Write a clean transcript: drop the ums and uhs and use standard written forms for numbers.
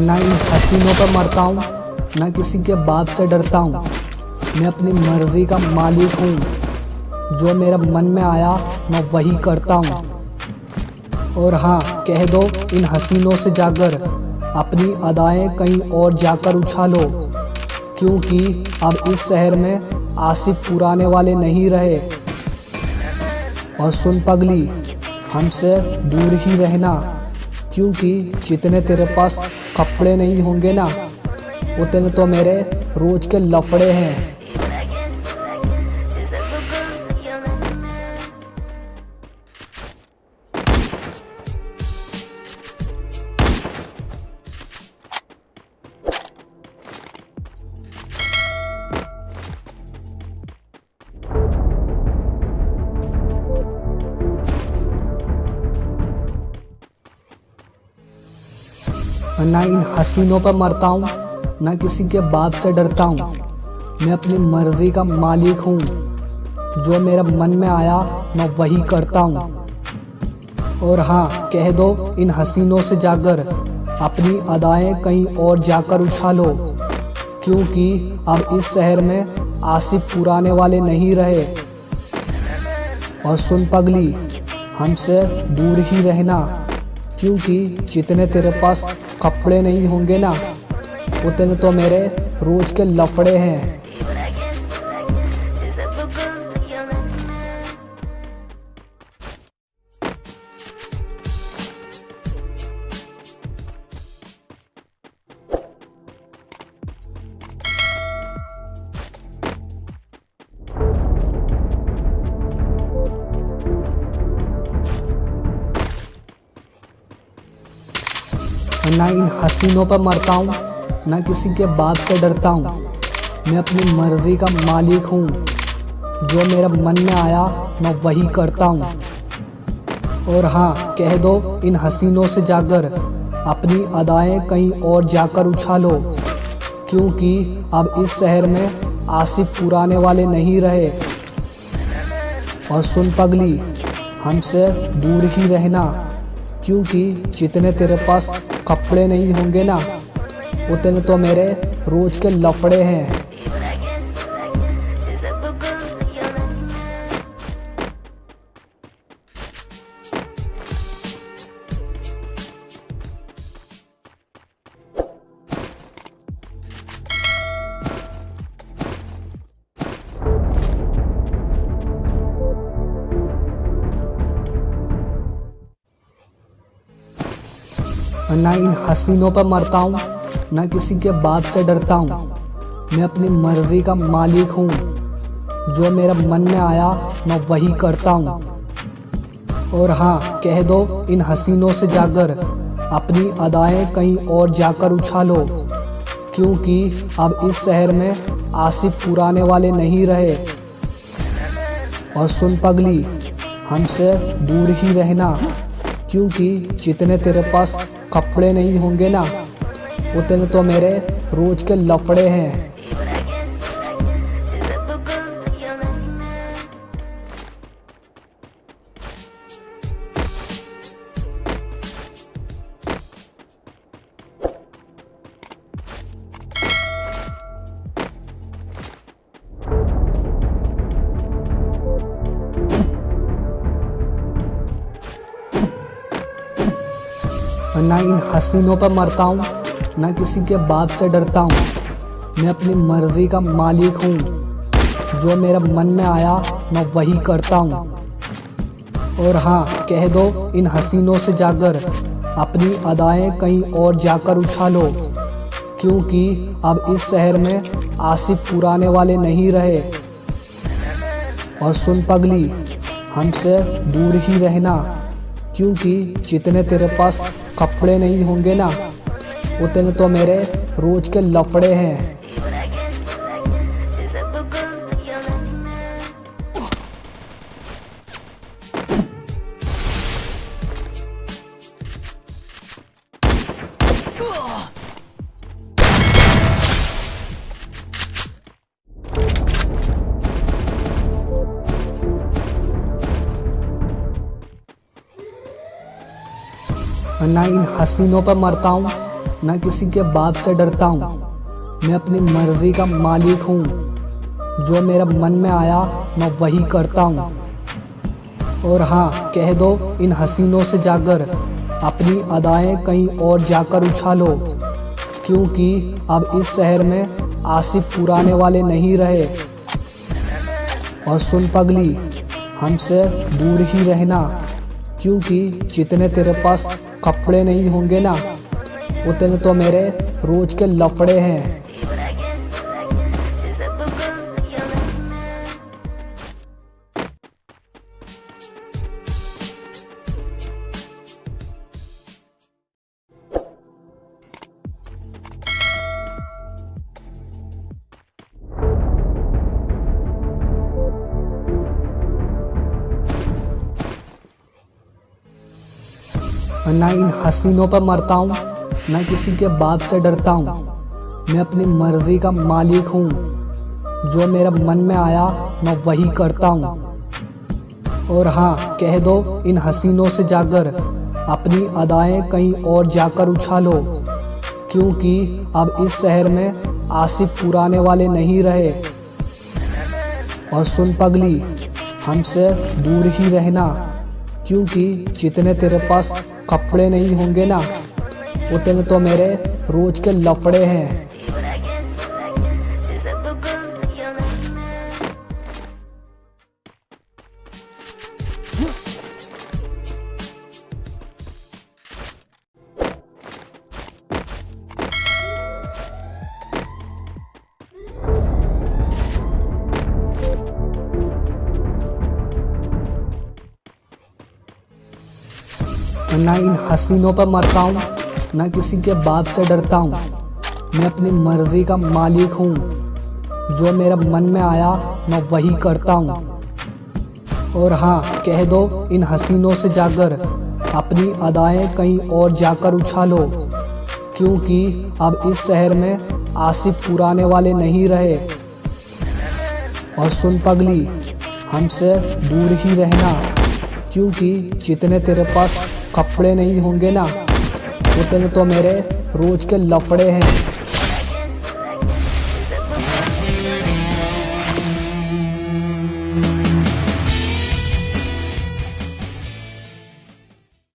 ना इन हसीनों पर मरता हूँ, ना किसी के बाप से डरता हूँ। मैं अपनी मर्जी का मालिक हूँ, जो मेरा मन में आया मैं वही करता हूँ। और हाँ, कह दो इन हसीनों से जाकर अपनी अदाएं कहीं और जाकर उछालो, क्योंकि अब इस शहर में आसिफ पुराने वाले नहीं रहे। और सुन पगली, हमसे दूर ही रहना, क्योंकि जितने तेरे पास कपड़े नहीं होंगे ना, उतने तो मेरे रोज के लफड़े हैं। ना इन हसीनों पर मरता हूँ, ना किसी के बाप से डरता हूँ। मैं अपनी मर्जी का मालिक हूँ, जो मेरा मन में आया मैं वही करता हूँ। और हाँ, कह दो इन हसीनों से जाकर अपनी अदाएं कहीं और जाकर उछालो, क्योंकि अब इस शहर में आसिफ पुराने वाले नहीं रहे। और सुन पगली, हमसे दूर ही रहना, क्योंकि जितने तेरे पास कपड़े नहीं होंगे ना, उतने तो मेरे रोज के लफड़े हैं। ना इन हसीनों पर मरता हूँ, ना किसी के बाप से डरता हूँ। मैं अपनी मर्जी का मालिक हूँ, जो मेरा मन में आया मैं वही करता हूँ। और हाँ, कह दो इन हसीनों से जाकर अपनी अदाएं कहीं और जाकर उछालो, क्योंकि अब इस शहर में आसिफ पुराने वाले नहीं रहे। और सुन पगली, हमसे दूर ही रहना, क्योंकि जितने तेरे पास कपड़े नहीं होंगे ना, उतने तो मेरे रोज के लफड़े हैं। ना इन हसीनों पर मरता हूँ, ना किसी के बाप से डरता हूँ। मैं अपनी मर्जी का मालिक हूँ, जो मेरा मन में आया मैं वही करता हूँ। और हाँ, कह दो इन हसीनों से जाकर अपनी अदाएं कहीं और जाकर उछालो, क्योंकि अब इस शहर में आसिफ पुराने वाले नहीं रहे। और सुन पगली, हमसे दूर ही रहना, क्योंकि जितने तेरे पास कपड़े नहीं होंगे ना, उतने तो मेरे रोज के लफड़े हैं। ना इन हसीनों पर मरता हूँ, ना किसी के बाप से डरता हूँ। मैं अपनी मर्जी का मालिक हूँ, जो मेरा मन में आया मैं वही करता हूँ। और हाँ, कह दो इन हसीनों से जाकर अपनी अदाएं कहीं और जाकर उछालो, क्योंकि अब इस शहर में आसिफ पुराने वाले नहीं रहे। और सुन पगली, हमसे दूर ही रहना, क्योंकि जितने तेरे पास कपड़े नहीं होंगे ना, उतने तो मेरे रोज के लफड़े हैं। ना इन हसीनों पर मरता हूँ, ना किसी के बाप से डरता हूँ। मैं अपनी मर्जी का मालिक हूँ, जो मेरा मन में आया मैं वही करता हूँ। और हाँ, कह दो इन हसीनों से जाकर अपनी अदाएं कहीं और जाकर उछालो, क्योंकि अब इस शहर में आशिक पुराने वाले नहीं रहे। और सुन पगली, हमसे दूर ही रहना, क्योंकि जितने तेरे पास कपड़े नहीं होंगे ना, उतने तो मेरे रोज के लफड़े हैं। ना इन हसीनों पर मरता हूँ, ना किसी के बाप से डरता हूँ। मैं अपनी मर्जी का मालिक हूँ, जो मेरा मन में आया मैं वही करता हूँ। और हाँ, कह दो इन हसीनों से जाकर अपनी अदाएं कहीं और जाकर उछालो, क्योंकि अब इस शहर में आशिक पुराने वाले नहीं रहे। और सुन पगली, हमसे दूर ही रहना, क्योंकि जितने तेरे पास कपड़े नहीं होंगे ना, उतने तो मेरे रोज के लफड़े हैं। ना इन हसीनों पर मरता हूँ, ना किसी के बाप से डरता हूँ। मैं अपनी मर्जी का मालिक हूँ, जो मेरा मन में आया मैं वही करता हूँ। और हाँ, कह दो इन हसीनों से जाकर अपनी अदाएं कहीं और जाकर उछालो, क्योंकि अब इस शहर में आशिक पुराने वाले नहीं रहे। और सुन पगली, हमसे दूर ही रहना, क्योंकि जितने तेरे पास कपड़े नहीं होंगे ना, उतने तो मेरे रोज के लफड़े हैं।